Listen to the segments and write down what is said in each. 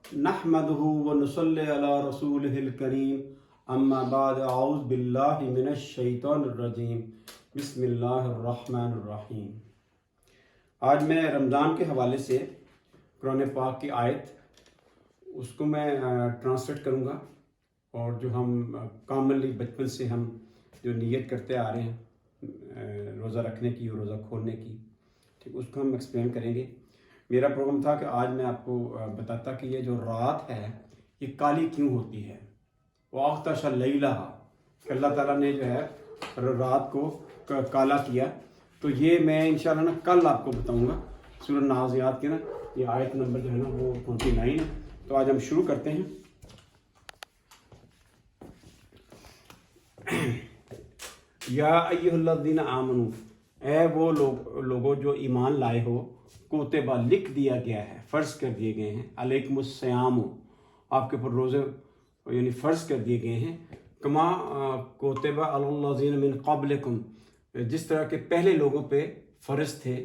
نحمده ونصلي على رسوله الكريم اما بعد اعوذ باللہ من الشیطان الرجیم بسم اللہ الرحمن الرحیم۔ آج میں رمضان کے حوالے سے قرآن پاک کی آیت اس کو میں ٹرانسلیٹ کروں گا، اور جو ہم کامنلی بچپن سے ہم جو نیت کرتے آ رہے ہیں روزہ رکھنے کی اور روزہ کھولنے کی، ٹھیک، اس کو ہم ایکسپلین کریں گے۔ میرا پروگرام تھا کہ آج میں آپ کو بتاتا کہ یہ جو رات ہے یہ کالی کیوں ہوتی ہے، وَأَغْطَشَ اللَّيْلَهَا، کہ اللہ تعالیٰ نے جو ہے رات کو کالا کیا۔ تو یہ میں انشاءاللہ کل آپ کو بتاؤں گا سورہ نازعات کی یہ آیت نمبر جو ہے وہ 29 ہے۔ تو آج ہم شروع کرتے ہیں۔ یا ایھا الذین آمنو، اے وہ لوگوں جو ایمان لائے ہو، کوتبہ لکھ دیا گیا ہے، فرض کر دیے گئے ہیں، علیکم الصیام، آپ کے اوپر روزے یعنی فرض کر دیے گئے ہیں، کما کوتبہ علی الذین من قبلکم، جس طرح کے پہلے لوگوں پہ فرض تھے،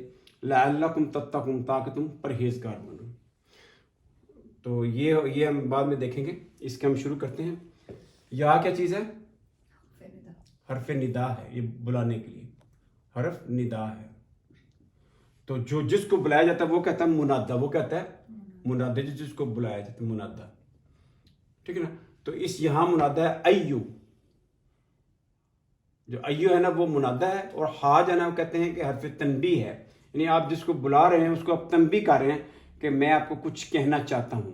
لعلکم تتقون، تاکہ تم پرہیزگار بنو۔ تو یہ ہم بعد میں دیکھیں گے، اس کے ہم شروع کرتے ہیں۔ یا کیا چیز ہے؟ حرف ندا ہے، یہ بلانے کے لیے حرف ندا ہے۔ تو جو جس کو بلایا جاتا ہے وہ کہتا ہے منادا، وہ کہتا ہے منادا، جس کو بلایا جاتا ہے منادا، ٹھیک ہے نا۔ تو اس یہاں منادا ہے ایو، جو ایو ہے نا وہ منادا ہے، اور ہا جو ہے نا وہ کہتے ہیں کہ حرف تنبیہ ہے، یعنی آپ جس کو بلا رہے ہیں اس کو آپ تنبیہ کر رہے ہیں کہ میں آپ کو کچھ کہنا چاہتا ہوں۔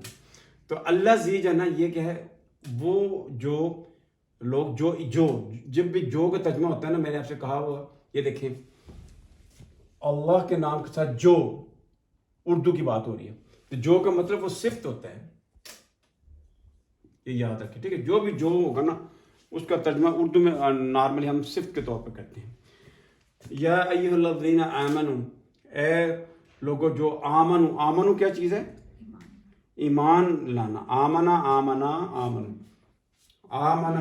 تو اللہ زی جو ہے نا یہ کیا ہے، وہ جو لوگ جو جب بھی جو کا ترجمہ ہوتا ہے نا، میں نے آپ سے کہا ہوا، یہ دیکھیں اللہ کے نام کے ساتھ جو اردو کی بات ہو رہی ہے، تو جو کا مطلب وہ صفت ہوتا ہے، یہ یاد رکھیں، ٹھیک ہے۔ جو بھی جو ہوگا نا اس کا ترجمہ اردو میں نارملی ہم صفت کے طور پہ کرتے ہیں۔ یا ایھا الذین آمنو، اے لوگوں جو آمنو کیا چیز ہے؟ ایمان لانا۔ آمنا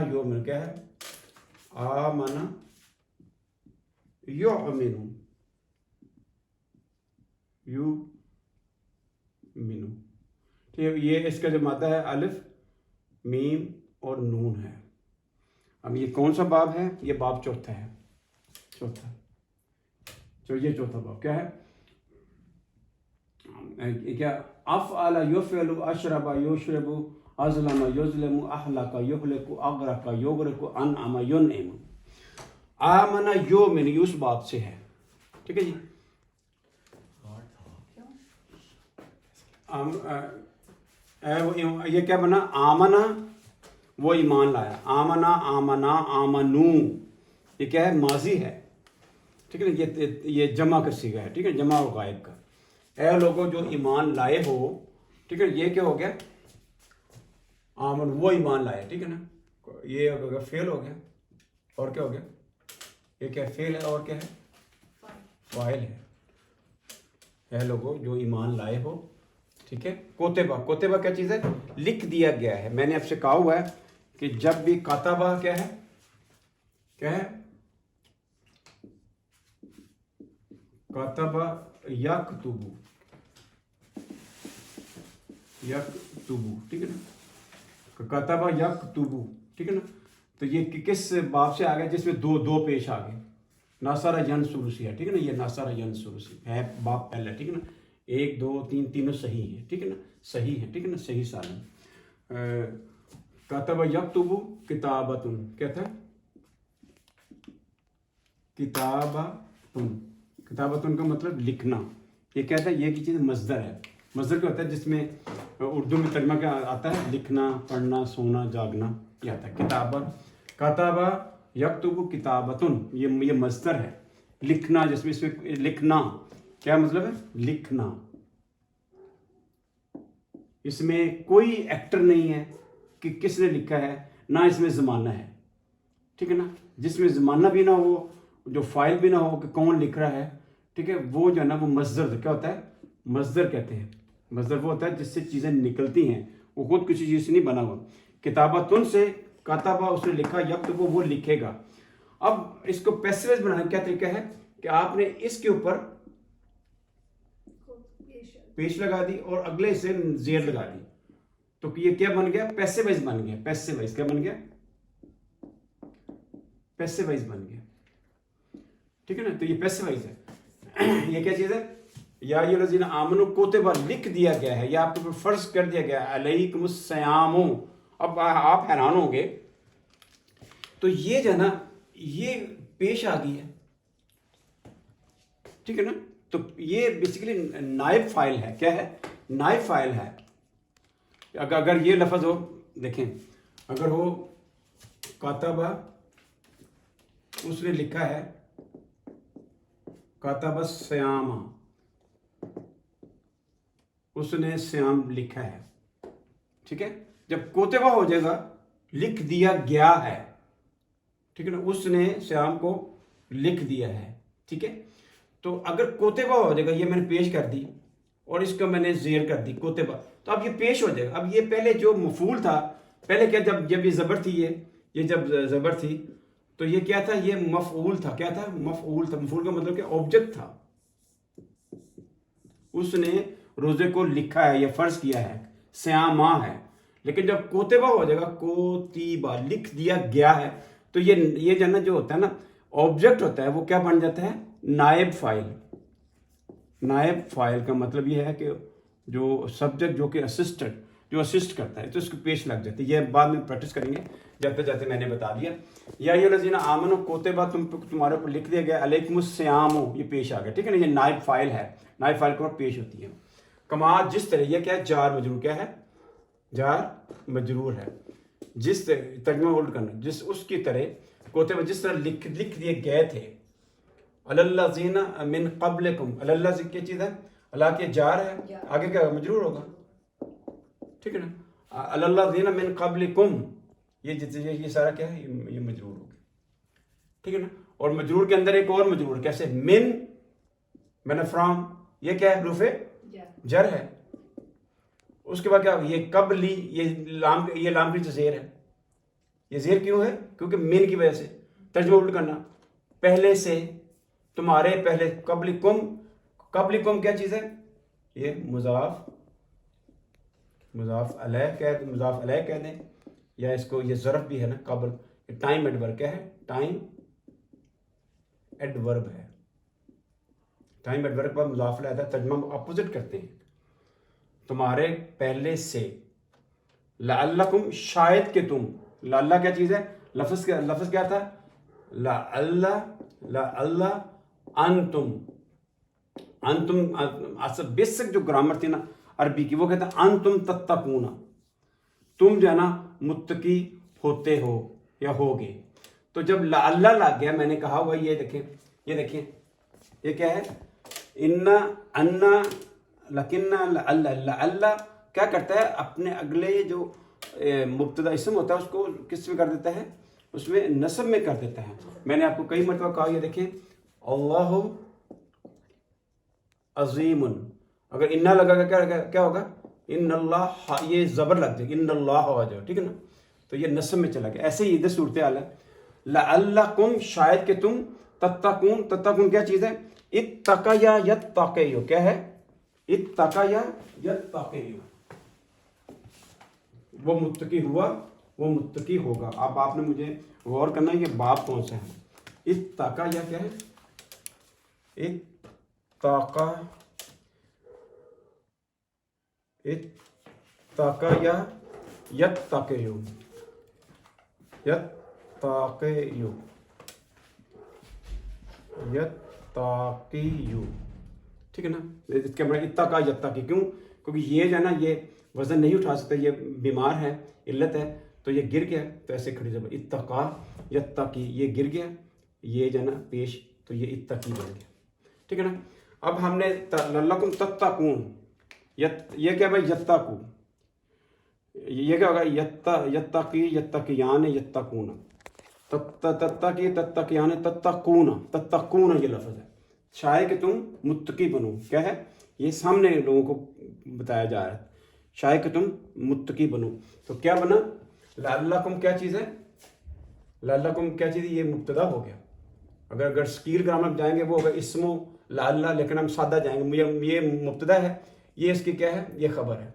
یؤمن، کیا ہے؟ آمنا یؤمن، ٹھیک ہے۔ یہ اس کا جو مادہ ہے الف میم اور نون ہے۔ اب یہ کون سا باب ہے؟ یہ باب چوتھا ہے، یہ چوتھا باب کیا ہے؟ کیا؟ افعل یفعل، اشرب یشرب، اظلم یظلم، اہلک یہلک، اغرق یغرق، انعم ینعم۔ آمن یؤمن، یہ اس باب سے ہے، ٹھیک ہے جی۔ یہ کیا بنا؟ آمنا، وہ ایمان لایا، آمنو، یہ کیا ہے؟ ماضی ہے، ٹھیک ہے نا۔ یہ جمع کا صیغہ ہے، ٹھیک ہے، جمع و غائب کا۔ اے لوگوں جو ایمان لائے ہو، ٹھیک ہے، یہ کیا ہو گیا؟ آمن، وہ ایمان لائے، ٹھیک ہے نا۔ یہ ہو گیا فعل ہو گیا، اور کیا ہو گیا؟ یہ کیا فعل ہے اور کیا ہے؟ فاعل ہے۔ اے لوگوں جو ایمان لائے ہو، ٹھیک ہے۔ کوتبہ کیا چیز ہے؟ لکھ دیا گیا ہے۔ میں نے آپ سے کہا ہوا ہے کہ جب بھی کاتبہ کیا ہے؟ کاتبہ یکتبو، ٹھیک ہے نا۔ کاتبہ یکتبو، ٹھیک ہے نا۔ تو یہ کس باب سے آ گیا؟ جس میں دو پیش آ گئے، ناصر ینصر سے ہے، ٹھیک ہے نا۔ یہ ناصر ینصر سے ہے باب پہلا، ٹھیک ہے نا۔ 1 2 3 تینوں صحیح ہے، ٹھیک ہے نا، صحیح ہے، ٹھیک ہے نا، صحیح سالم۔ کاتب یکتب کتابۃ، کہتا ہے کتابۃ کا مطلب لکھنا۔ یہ کہتا ہے یہ کی چیز مصدر ہے۔ مصدر کیا ہوتا ہے؟ جس میں اردو میں ترجمہ کیا آتا ہے؟ لکھنا، پڑھنا، سونا، جاگنا، یہ آتا ہے کتابت۔ کاتبہ یکتب کتابۃ، یہ مصدر ہے، لکھنا، جس میں اس میں لکھنا کیا مطلب ہے؟ لکھنا۔ اس میں کوئی ایکٹر نہیں ہے کہ کس نے لکھا ہے، نہ اس میں زمانہ ہے، ٹھیک ہے نا۔ جس میں زمانہ بھی نہ ہو، جو فائل بھی نہ ہو کہ کون لکھ رہا ہے، ٹھیک ہے، وہ جو ہے نا وہ مصدر کیا ہوتا ہے؟ مصدر کہتے ہیں۔ مصدر وہ ہوتا ہے جس سے چیزیں نکلتی ہیں، وہ خود کسی چیز سے نہیں بنا ہوا۔ کتابتن سے کاتبہ، اس نے لکھا، یکتب وہ لکھے گا۔ اب اس کو پیسو وائس بنانے کا کیا طریقہ ہے کہ آپ نے اس کے اوپر پیش لگا دی اور اگلے سے زیر لگا دی، تو یہ کیا بن گیا؟ پیسو وائز بن گیا. پیسو وائز کیا بن گیا؟ پیسو وائز بن گیا. ٹھیک ہے نا. تو یہ پیسو وائز ہے. یہ کیا چیز ہے؟ یا ایھا الذین آمنوا کتب لکھ دیا گیا ہے یا آپ کے اوپر فرض کر دیا گیا ہے علیکم الصیام. اب آپ حیران ہوں گے تو یہ جو ہے نا یہ پیش آ گئی ہے. ٹھیک ہے نا. تو یہ بیسیکلی نائب فائل ہے. کیا ہے؟ نائب فائل ہے. اگر یہ لفظ ہو، دیکھیں اگر ہو کاتبہ، اس نے لکھا ہے کاتب الصیام، اس نے سیام لکھا ہے. ٹھیک ہے. جب کوتبہ ہو جائے گا لکھ دیا گیا ہے. ٹھیک ہے نا. اس نے سیام کو لکھ دیا ہے. ٹھیک ہے. تو اگر کوتبہ ہو جائے گا، یہ میں نے پیش کر دی اور اس کو میں نے زیر کر دی کوتبہ، تو اب یہ پیش ہو جائے گا. اب یہ پہلے جو مفعول تھا، پہلے کیا جب یہ زبر تھی، یہ جب زبر تھی تو یہ کیا تھا؟ یہ مفعول تھا. کیا تھا؟ مفعول تھا. مفعول کا مطلب کہ آبجیکٹ تھا. اس نے روزے کو لکھا ہے یا فرض کیا ہے، سیاما ہے. لیکن جب کوتبہ ہو جائے گا، کوتیبہ لکھ دیا گیا ہے، تو یہ جو جو ہوتا ہے نا آبجیکٹ ہوتا ہے، وہ کیا بن جاتا ہے؟ نائب فائل. نائب فائل کا مطلب یہ ہے کہ جو سبجیکٹ جو کہ اسسٹنٹ جو اسسٹ کرتا ہے تو اس کو پیش لگ جاتی ہے. یہ بعد میں پریکٹس کریں گے. جاتے جاتے میں نے بتا دیا. یا ایھا الذین آمنوا کوتبہ تمہارے اوپر لکھ دیا گیا علیکم الصیام، یہ پیش آ گیا. ٹھیک ہے نا. یہ نائب فائل ہے. نائب فائل کے اوپر پیش ہوتی ہے. کما جس طرح، یہ کیا ہے؟ جار مجرور. کیا ہے؟ جار مجرور ہے. جس طرح ترجمہ الٹ کرنا، جس اس کی طرح کوتبہ جس طرح لکھ دیے گئے تھے الذین من قبلکم. اللہ کیا چیز ہے؟ اللہ کے جار ہے. آگے کیا مجرور ہوگا. ٹھیک ہے نا. الذین من قبلکم، یہ سارا کیا ہے؟ یہ مجرور ہوگا. ٹھیک ہے نا. اور مجرور کے اندر ایک اور مجرور کیسے؟ من فرام. یہ کیا ہے؟ حروف جر ہے. اس کے بعد کیا؟ یہ قبلی، یہ لام کی زیر ہے. یہ زیر کیوں ہے؟ کیونکہ من کی وجہ سے. ترجمہ الٹ کرنا، پہلے سے، تمہارے پہلے. قبلکم کیا چیز ہے؟ یہ مضاف علیہ کہہ دیں، یا اس کو یہ ظرف بھی ہے نا قبل. Time adverb. کیا ہے؟ ٹائم ایڈورب ہے. ٹائم ایڈورب پر مضاف علیہ ہے. ترجمہ اپوزٹ کرتے ہیں. تمہارے پہلے سے. لعلکم شاید کہ تم. لعلہ کیا چیز ہے؟ لفظ کیا تھا؟ لعلہ انتم. اصل بیسک جو گرامر تھی نا عربی کی، وہ کہتا ہے انتم تتقون. تم جو ہے نا متقی ہوتے ہو یا ہوگے. تو جب لعلہ لگ گیا، میں نے کہا ہوا یہ دیکھیں یہ کیا ہے؟ انا لیکن لعلہ کیا کرتا ہے؟ اپنے اگلے جو مبتدا اسم ہوتا ہے اس کو کس میں کر دیتا ہے؟ اس میں نصب میں کر دیتا ہے. میں نے آپ کو کئی مرتبہ کہا، یہ دیکھیں اللہ عظیم. اگر انا لگا کیا ہوگا؟ ان اللہ. یہ زبر لگ جائے گا، ان اللہ ہو جائے. ٹھیک ہے نا. تو یہ نصب میں چلا گیا. ایسے ہی ادھر صورتحال ہے. لعلکم شاید کہ تم. تتقون کیا چیز ہے؟ اتقا یا یتقیو. کیا ہے؟ اتقا یا یتقیو. وہ متقی ہوا، وہ متقی ہوگا. اب آپ نے مجھے غور کرنا ہے یہ باب کون سا ہے. اتقا یا کیا ہے؟ اتقا یا یتقیو. ٹھیک ہے نا. اس کے بعد اتقا یتقی. کیوں؟ کیونکہ یہ جو ہے نا یہ وزن نہیں اٹھا سکتا، یہ بیمار ہے، علت ہے، تو یہ گر گیا. تو ایسے کھڑی زبر اتقا یتقی، یہ گر گیا، یہ جو ہے نا پیش، تو یہ اتقی بن گیا. ٹھیک ہے نا. اب ہم نے لعلکم تتقون، یہ کیا بھائی؟ یتقو. یہ کیا ہوگا؟ یتقی یتقیان یتقون. تتقی تتقیان تتقون یہ لفظ ہے. شاید کہ تم متقی بنو. کیا ہے؟ یہ سامنے لوگوں کو بتایا جا رہا ہے. شاید کہ تم متقی بنو. تو کیا بنا؟ لعلکم کیا چیز ہے؟ لعلکم کیا چیز ہے؟ یہ مبتدا ہو گیا. اگر سکیل گرامر جائیں گے وہ ہوگا اسمو لعلہ، لیکن ہم سادہ جائیں گے. یہ مبتدا ہے، یہ اس کی کیا ہے؟ یہ خبر ہے.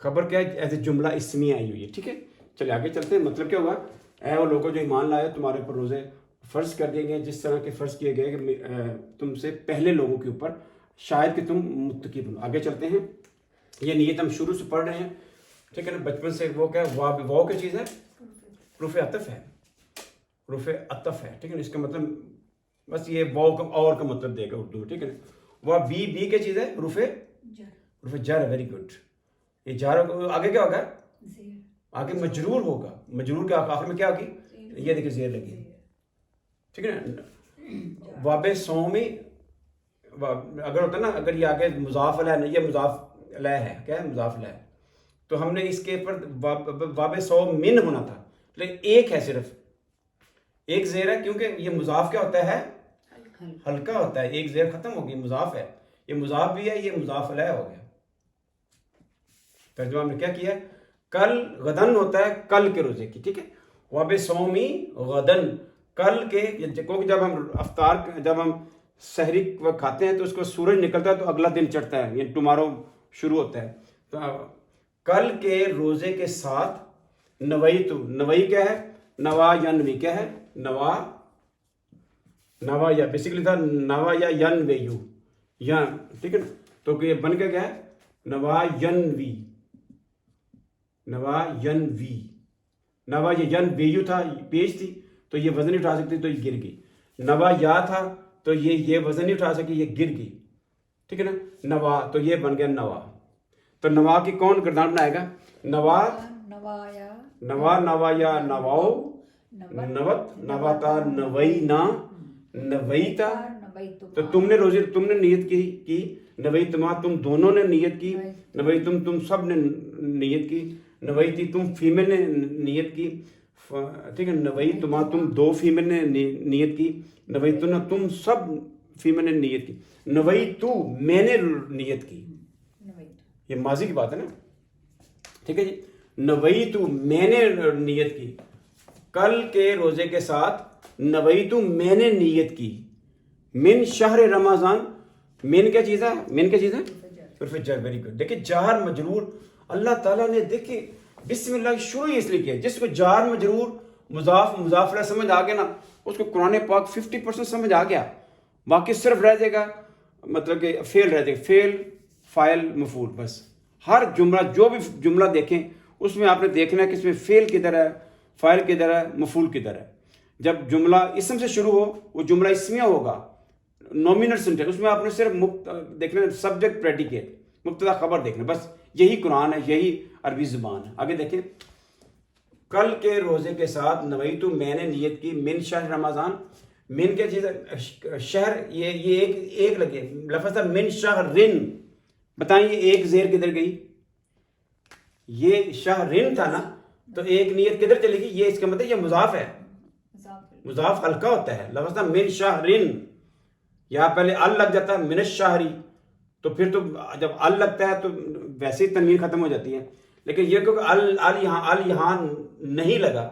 خبر کیا ہے؟ ایز اے جملہ اسمی آئی ہوئی ہے. ٹھیک ہے, چلے آگے چلتے ہیں. مطلب کیا ہوگا؟ اے وہ لوگوں جو ایمان لائے تمہارے اوپر روزے فرض کر دیے گئے جس طرح کے فرض کیے گئے کہ تم سے پہلے لوگوں کے اوپر, شاید کہ تم متقی بنو. آگے چلتے ہیں. یہ نیت ہم شروع سے پڑھ رہے ہیں. ٹھیک ہے نا, بچپن سے. وہ کیا ہے؟ واو کیا چیز ہے؟ حروف عطف ہے. حروف عطف ہے. ٹھیک ہے نا, اس کا مطلب بس یہ واو کا اور کا مطلب دے گا اردو میں. ٹھیک ہے نا. وہ بی کیا چیز ہے؟ حروف جر. Very good. یہ جار آگے کیا ہوگا؟ آگے مجرور ہوگا. مجرور کے آخر میں کیا ہوگی؟ یہ دیکھیں زیر لگی. ٹھیک ہے نا. واب سومی اگر ہوتا نا, اگر یہ آگے مضاف علیہ نہیں, یہ مضاف علیہ ہے. کیا ہے؟ مضاف علیہ. تو ہم نے اس کے اوپر واب سو من ہونا تھا, لیکن ایک ہے, صرف ایک زیر ہے, کیونکہ یہ مضاف کیا ہوتا ہے؟ ہلکا ہوتا ہے. ایک زیر ختم ہو گئی, مضاف ہے. یہ مضاف بھی ہے, یہ مضاف علیہ ہو گیا. ترجمہ ہم نے کیا کیا؟ کل غدن ہوتا ہے کل کے روزے کی. ٹھیک ہے, واب سومی غدن, کل کے. کیونکہ جب ہم افطار, جب ہم سحری کھاتے ہیں تو اس کو سورج نکلتا ہے تو اگلا دن چڑھتا ہے, یعنی ٹمارو شروع ہوتا ہے. تو کل کے روزے کے ساتھ نوئی. تو نوئی کیا ہے؟ نوا ینوی. کیا ہے؟ نوا یا بیسیکلی تھا نوا یا ین وے یو یا. ٹھیک ہے نا, تو یہ بن کے کیا ہے؟ نوا ینوی. نوا ینوی. نوا یہ ین وے یو تھا, پیش تھی تو یہ وزن نہیں اٹھا سکتی تو یہ گر گئی. نوا یا تھا تو یہ وزن نہیں اٹھا سکی, یہ گر گئی. ٹھیک ہے نا. نوا تو یہ بن گیا نوا. تو نوا کی کون کردار بنائے گا؟ نوا نوا یا نواؤ نوت نواتا نوینا نویتا. تو تم نے روزے, تم نے نیت کی نویتما, تم دونوں نے نیت کی. نویتم, تم سب نے نیت کی. نویتی, تم فیمیل نے نیت کی. ٹھیک ہے. نویتما, تم دو فیمیل نے نیت کی. نویتنا, تم سب فیمیل نے نیت کی. نویتو, میں نے نیت کی. یہ ماضی کی بات ہے نا. ٹھیک ہے جی. نویتو, میں نے نیت کی. کل کے روزے کے ساتھ نویتو, میں نے نیت کی. من شہر رمضان. من کیا چیز ہے؟ من کیا چیز ہے؟ حرف جر. Very good. دیکھیں جار مجرور اللہ تعالیٰ نے, دیکھیں بسم اللہ شروع اس لیے کیا, جس کو جار مجرور مضاف علیہ سمجھ آ گیا نا, اس کو قرآن پاک 50% سمجھ آ گیا. باقی صرف رہ جائے گا مطلب کہ فعل رہ جائے گا, فعل فاعل مفعول. بس ہر جملہ, جو بھی جملہ دیکھیں اس میں آپ نے دیکھنا ہے کہ اس میں فعل کدھر ہے, فاعل کدھر ہے, مفعول کدھر ہے. جب جملہ اسم سے شروع ہو وہ جملہ اسمیہ ہوگا, نومینل سینٹینس. اس میں آپ نے صرف دیکھنا سبجیکٹ پریڈیکیٹ, مبتدا خبر دیکھنا. بس یہی قرآن ہے, یہی عربی زبان ہے. آگے دیکھیں. کل کے روزے کے ساتھ نویتو, میں نے نیت کی. من شہر رمضان. من کیا چیز ہے؟ شہر. یہ ایک لگے لفظ تھا من شہرن. بتائیں یہ ایک زیر کدھر گئی؟ یہ شہرن تھا نا, تو ایک نیت کدھر چلے گی؟ یہ اس کا مطلب یہ مضاف ہے. مضاف ہلکا ہوتا ہے. لفظ تھا من شہرن, یہاں پہلے ال لگ جاتا ہے من الشہری, تو پھر تو جب ال لگتا ہے تو ویسے ہی تنوین ختم ہو جاتی ہے. لیکن یہ کیونکہ ال یہاں نہیں لگا,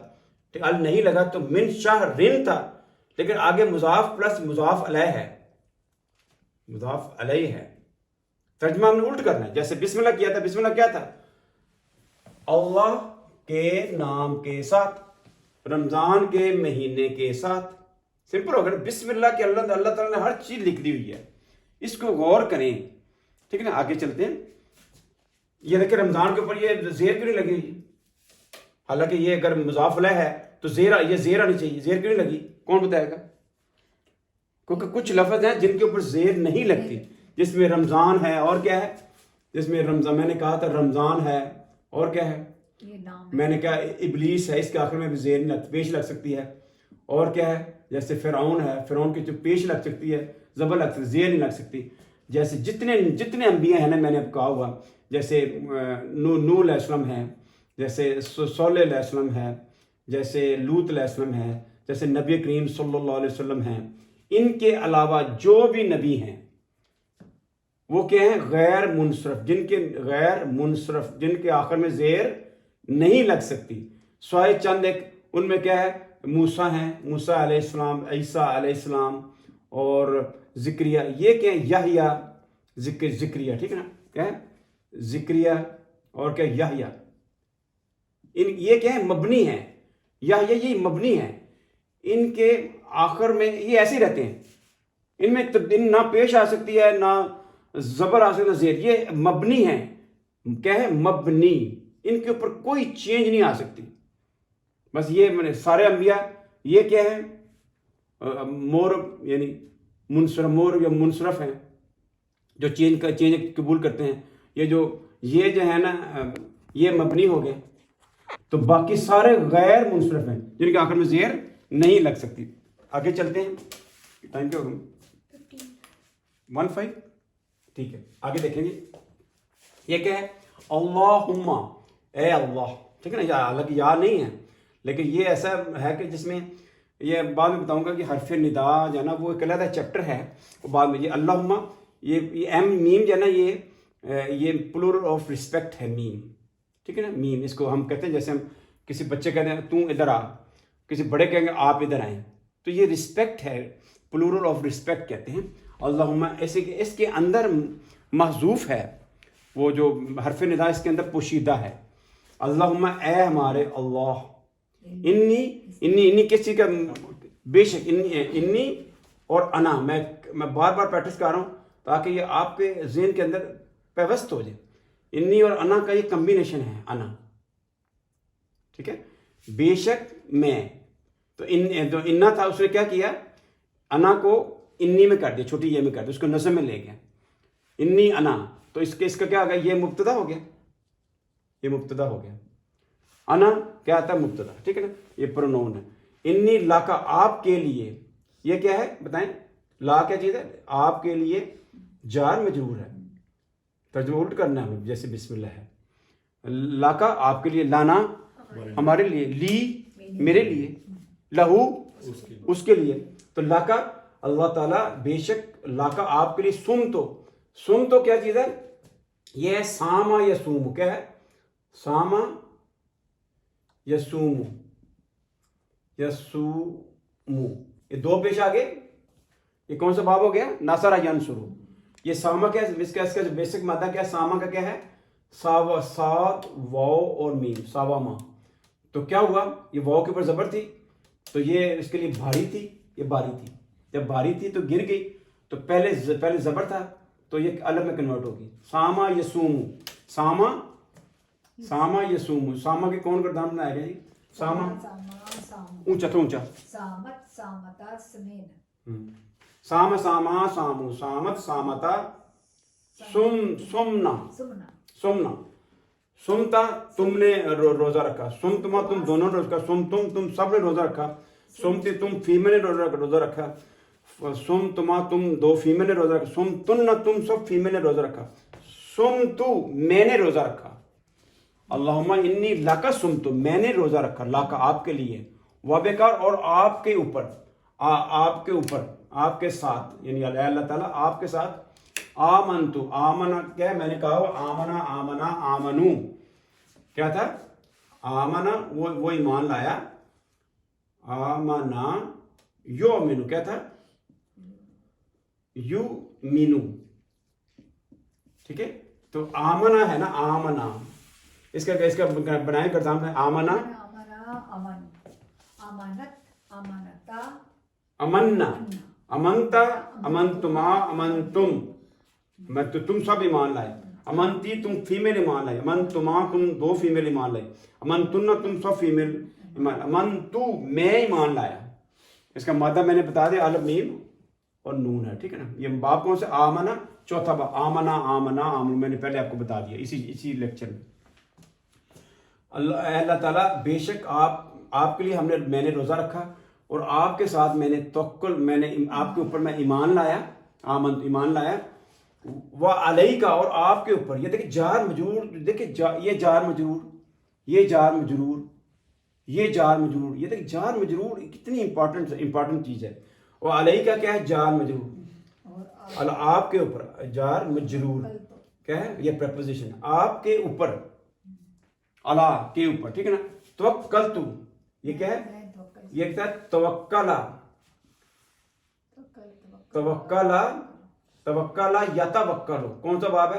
ال نہیں لگا تو من شہرن تھا, لیکن آگے مضاف پلس مضاف علیہ ہے. مضاف علیہ ہے. ترجمہ ہم نے الٹ کرنا ہے. جیسے بسم اللہ کیا تھا, بسم اللہ کیا تھا؟ اللہ کے نام کے ساتھ, رمضان کے مہینے کے ساتھ. سمپل ہو گیا. بسم اللہ کے اللہ تعالیٰ نے ہر چیز لکھ دی ہوئی ہے, اس کو غور کریں. ٹھیک ہے نا. آگے چلتے ہیں. یہ دیکھیں رمضان کے اوپر یہ زیر کیوں نہیں لگی؟ حالانکہ یہ اگر مضاف علیہ ہے تو یہ زیر آنی چاہیے. زیر کیوں نہیں لگی؟ کون بتائے گا؟ کیونکہ کچھ لفظ ہیں جن کے اوپر زیر نہیں لگتی, جس میں رمضان ہے اور کیا ہے, جس میں رمضان, میں نے کہا تھا رمضان ہے اور کیا ہے, میں نے کہا ابلیس ہے, اس کے آخر میں بھی زیر نہیں پیش لگ سکتی ہے. اور کیا ہے, جیسے فرعون ہے, فرعون کی جو پیش لگ سکتی ہے, زبر لگ سکتی, زیر نہیں لگ سکتی. جیسے جتنے انبیاء ہیں نا, میں نے کہا ہوا, جیسے نوح علیہ السلام ہے, جیسے صالح علیہ السلام ہے, جیسے لوط علیہ السلام ہے, جیسے نبی کریم صلی اللہ علیہ وسلم ہیں. ان کے علاوہ جو بھی نبی ہیں وہ کیا ہیں؟ غیر منصرف, جن کے آخر میں زیر نہیں لگ سکتی, سوائے چند ایک. ان میں کیا ہے؟ موسیٰ ہیں, موسیٰ علیہ السلام, عیسیٰ علیہ السلام, اور ذکریہ. یہ کیا ہے؟ یحییٰ, ذکریہ. ٹھیک ہے نا. کیا ہے؟ ذکریہ, اور کیا یحییٰ، یہ کیا ہے؟ مبنی ہے، یحییٰ یہ مبنی ہے، ان کے آخر میں یہ ایسے ہی رہتے ہیں، ان میں تبدیلی نہ پیش آ سکتی ہے، نہ زبر آ سکتا ہے، نہ زیر، یہ مبنی ہے، کیا ہے؟ مبنی، ان کے اوپر کوئی چینج نہیں آ سکتی. بس یہ میں نے سارے انبیاء یہ کیا ہے؟ مورب یعنی منصرف، مورب یا منصرف ہیں، جو چینج قبول کرتے ہیں. یہ جو ہے نا یہ مبنی ہو گئے، تو باقی سارے غیر منصرف ہیں جن کے آخر میں زیر نہیں لگ سکتی. آگے چلتے ہیں، ٹائم کیا ہوگا؟ 15. ٹھیک ہے، آگے دیکھیں گے. یہ کیا ہے؟ اللہم، اے اللہ. ٹھیک ہے نا، حالانکہ یا نہیں ہے، لیکن یہ ایسا ہے کہ جس میں یہ بعد میں بتاؤں گا کہ حرف ندا جو ہے نا وہ ایک علیحدہ چیپٹر ہے، وہ بعد میں. یہ اللہم، یہ ایم میم جو ہے نا یہ پلورل آف رسپیکٹ ہے میم. ٹھیک ہے نا، میم اس کو ہم کہتے ہیں، جیسے ہم کسی بچے کہتے ہیں تو ادھر آ، کسی بڑے کہیں گے آپ ادھر آئیں، تو یہ رسپیکٹ ہے، پلورل آف رسپیکٹ کہتے ہیں. اللہم اس کے اندر محذوف ہے، وہ جو حرف ندا اس کے اندر پوشیدہ ہے. اللہم اے ہمارے اللہ، انی کس چیز کا؟ بے شک، انی اور انا. میں بار بار پریکٹس کر رہا ہوں تاکہ یہ آپ کے ذہن کے اندر پیوست ہو جائے. انی اور انا کا یہ کمبینیشن ہے، انا. ٹھیک ہے، بے شک میں، تو انا تھا، اس نے کیا کیا؟ انا کو انی میں کر دیا، چھوٹی یہ میں کر دیا، اس کو نظم میں لے گیا. انی انا، تو اس کا کیا آ گیا؟ یہ مبتدا ہو گیا، یہ مبتدا ہو گیا. انا کیا آتا ہے؟ مبتدا. ٹھیک ہے نا، یہ پرونون ہے. انی لا کا آپ کے لیے، یہ کیا ہے بتائیں؟ لا کیا چیز ہے؟ آپ کے لیے جار مجرور ہے. ترجمہ الٹ کرنا ہے جیسے بسم اللہ ہے. لا کا آپ کے لیے، لانا ہمارے لیے، لی میرے لیے، لہو اس کے لیے. تو لا کا اللہ تعالیٰ بے شک، لا کا آپ کے لیے، سم تو کیا چیز ہے؟ یہ ہے ساما یسوم. کیا ہے؟ ساما یسوم، یہ دو پیش آگے. یہ کون سا باب ہو گیا؟ ناصرہ ینصرو. یہ ساما کیا ہے؟ اس کا جو بیسک مادہ کیا ہے؟ ساما کا کیا ہے؟ ساوا، سات واو اور میم، ساوا ما. تو کیا ہوا؟ یہ واو کے اوپر زبر تھی، تو یہ اس کے لیے بھاری تھی، یہ باری تھی. جب باری تھی تو گر گئی، تو پہلے زبر تھا، تو یہ الف میں کنورٹ ہوگی. ساما یسوم، ساما یسوم. ساما کے کون کردام بنایا گیا جی؟ ساما اونچا تھا، اونچا. سامت سامتا سمین، ساما ساما سامو، سامت سامتا سمنا. سمتا تم نے روزہ رکھا، سمتما تم دونوں نے روزہ رکھا، تم سب نے روزہ رکھا. سمتی تم فیمل نے روزہ رکھا. سمتما تم دو فیمل نے روزہ رکھا. سمتن تم سب فیمل نے روزہ رکھا. سمتو میں نے روزہ رکھا. اللہم انی لکا سمتو، میں نے روزہ رکھا، لکا آپ کے لیے، وبکا اور آپ کے اوپر، آپ کے ساتھ، یعنی اللہ تعالیٰ آپ کے ساتھ. آمنتو، آمنا کیا ہے؟ میں نے کہا آمنا آمنو، کیا تھا؟ آمنا وہ ایمان لایا. آمنا یؤمنو، کیا تھا؟ یؤمنو. ٹھیک ہے، تو آمنا ہے نا، آمنا اس کا بنائے کردام ہے. آمنا، امن، امانت، امانتا، امنا، امنتا، امنتما، امنتم، میں تو تم سب ایمان لائے. امنتی تم فیمیل ایمان لائے. امنتما تم دو فیمیل ایمان لائے. امنتن تم سب فیمیل ایمان. امنتو میں ایمان لایا. اس کا مادہ میں نے بتا دیا، الف میم اور نون ہے. ٹھیک ہے نا. یہ باب کون سے؟ آمنا، چوتھا باب. آمنا میں نے پہلے آپ کو بتا دیا اسی لیکچر میں. اللہ تعالیٰ بے شک آپ کے لیے میں نے روزہ رکھا، اور آپ کے ساتھ میں نے توکل، میں نے آپ کے اوپر میں ایمان لایا. ایمان لایا. وہ علیہ کا، اور آپ کے اوپر. یہ دیکھیں جار مجرور، دیکھیں یہ جار مجرور، یہ جار مجرور، یہ جار مجرور. یہ دیکھیں جار مجرور کتنی امپورٹنٹ چیز ہے. وہ علیہ کا کیا ہے؟ جار مجرور. آپ کے اوپر جار مجرور کیا ہے؟ یہ پریپوزیشن، آپ کے اوپر، اللہ کے اوپر. ٹھیک ہے نا. توکلتو، یہ کیا ہے؟ یہ کیا ہے؟ توکلا، توکلا یتوکلو. کون سا باب ہے؟